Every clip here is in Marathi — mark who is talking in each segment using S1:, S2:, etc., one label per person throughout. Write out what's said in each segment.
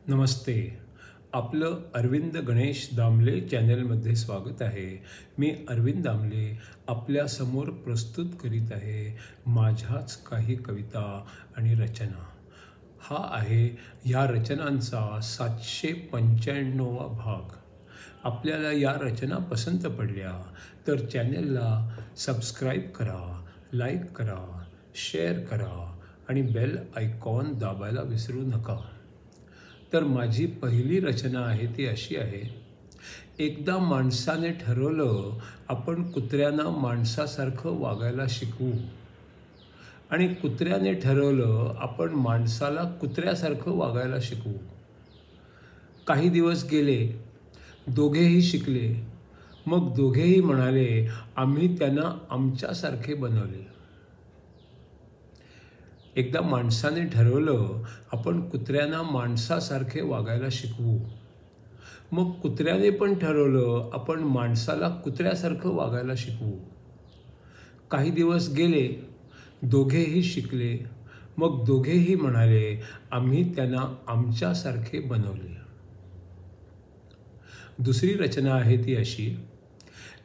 S1: नमस्ते. आपलं अरविंद गणेश दामले चॅनलमध्ये स्वागत आहे. मी अरविंद दामले आपल्यासमोर प्रस्तुत करीत आहे माझ्याच काही कविता आणि रचना. हा आहे या रचनांचा 795वा भाग. आपल्याला या रचना पसंत पडल्या तर चॅनलला सबस्क्राईब करा, लाईक करा, शेअर करा आणि बेल आयकॉन दाबायला विसरू नका. तर माझी पहिली रचना आहे ती अशी आहे. एकदा माणसाने ठरवलं आपण कुत्र्यांना माणसासारखं वागायला शिकवू आणि कुत्र्याने ठरवलं आपण माणसाला कुत्र्यासारखं वागायला शिकवू. काही दिवस गेले, दोघेही शिकले. मग दोघेही म्हणाले आम्ही त्यांना आमच्यासारखे बनवले. एकदा माणसाने ठरवलं आपण कुत्र्यांना माणसासारखे वागायला शिकवू. मग कुत्र्याने पण ठरवलं आपण माणसाला कुत्र्यासारखं वागायला शिकवू. काही दिवस गेले, दोघेही शिकले. मग दोघेही म्हणाले आम्ही त्यांना आमच्यासारखे बनवले. दुसरी रचना आहे ती अशी.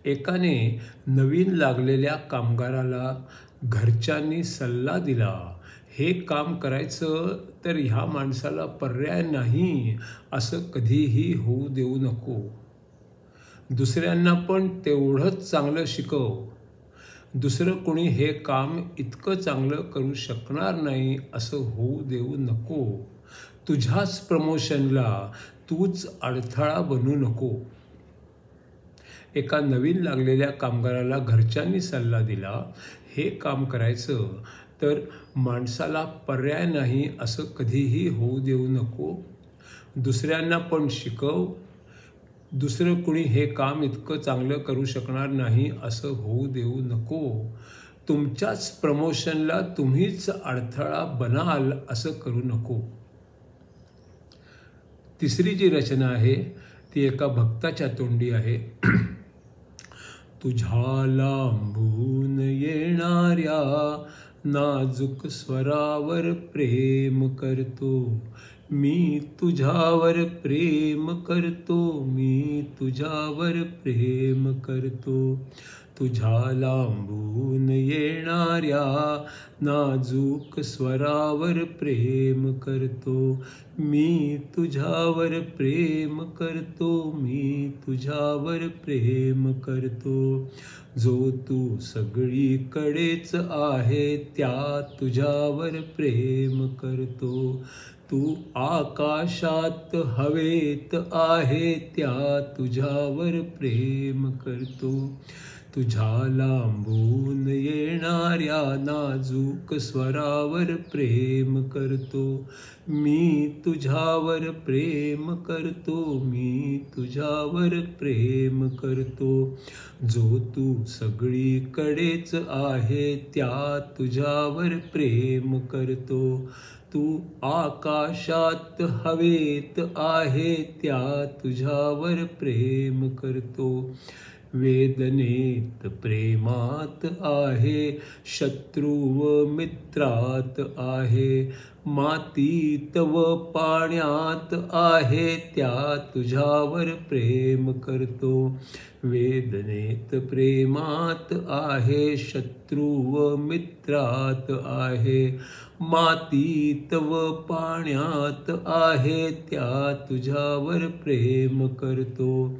S1: एकाने नवीन लागलेल्या कामगाराला घरच्यांनी सल्ला दिला, हे काम करायचं तर ह्या माणसाला पर्याय नाही असं कधीही होऊ देऊ नको. दुसऱ्यांना पण तेवढंच चांगलं शिकव. दुसरं कोणी हे काम इतकं चांगलं करू शकणार नाही असं होऊ देऊ नको. तुझ्याच प्रमोशनला तूच अडथळा बनू नको. एका नवीन लागलेल्या कामगाराला घरच्यांनी सल्ला दिला, हे काम करायचं तर माणसाला पर्याय नाही असं कधीही होऊ देऊ नको. दुसऱ्यांना पण शिकव. दुसरं कुणी हे काम इतकं चांगलं करू शकणार नाही असं होऊ देऊ नको. तुमच्याच प्रमोशनला तुम्हीच अडथळा बनाल असं करू नको. तिसरी जी रचना आहे ती एका भक्ताच्या तोंडी आहे. तुझ्या लांबून येणाऱ्या नाजूक स्वरावर प्रेम करतो मी, तुझ्यावर प्रेम करतो मी, तुझ्यावर प्रेम करतो. तुझ्या लांबून येणाऱ्या नाजूक स्वरावर प्रेम करतो मी, तुझ्यावर प्रेम करतो मी, तुझ्यावर प्रेम करतो. जो तू सगळीकडेच आहे त्या तुझ्यावर प्रेम करतो. तू आकाशात हवेत आहे त्या तुझ्यावर प्रेम करतो. तुझ्या लांबून येणाऱ्या नाजूक स्वरावर प्रेम करतो मी, तुझ्यावर प्रेम करतो मी, तुझ्यावर प्रेम करतो. जो तू सगळीकडेच आहे त्या तुझ्यावर प्रेम करतो. तू आकाशात हवेत आहे त्या तुझ्यावर प्रेम करतो. वेदनेत प्रेमात आहे, शत्रू व मित्रात आहे, मातीत व पाण्यात आहे त्या तुझ्यावर प्रेम करतो. वेदनेत प्रेमात आहे, शत्रू व मित्रात आहे, मातीत व पाण्यात आहे त्या तुझ्यावर प्रेम करतो.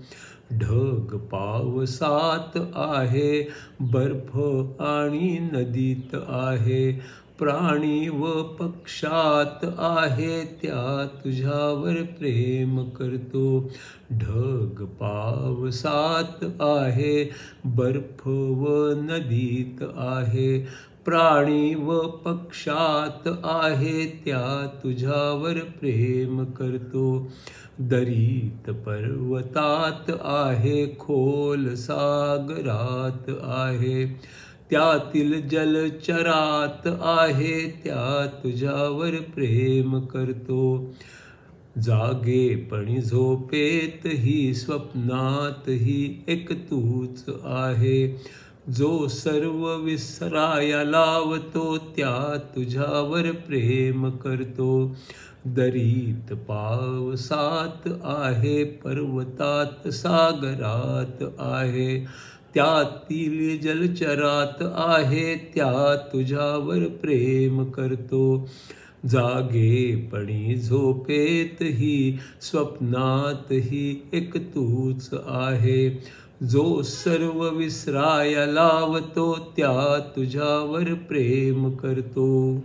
S1: ढग पावसात आहे, बर्फ आणि नदीत आहे, प्राणी व पक्षात आहे त्या तुझ्यावर प्रेम करतो. ढग पावसात आहे, बर्फ व नदीत आहे, प्राणी व पक्षात आहे त्या तुझ्यावर प्रेम करतो. दरीत पर्वतात आहे, खोल सागरात आहे, त्यातील जलचरात आहे त्या तुझ्यावर प्रेम करतो. जागेपणी झोपेतही स्वप्नातही एक तूच आहे, जो सर्व विसराया लावतो त्या तुझ्यावर प्रेम करतो. दरीत पावसात आहे, पर्वतात सागरात आहे, त्यातील जलचरात आहे, त्या तुझ्यावर प्रेम करतो. जागेपणी झोपेतही स्वप्नातही एक तूच आहे, जो सर्व विसराया लावतो, त्या तुझ्यावर प्रेम करतो.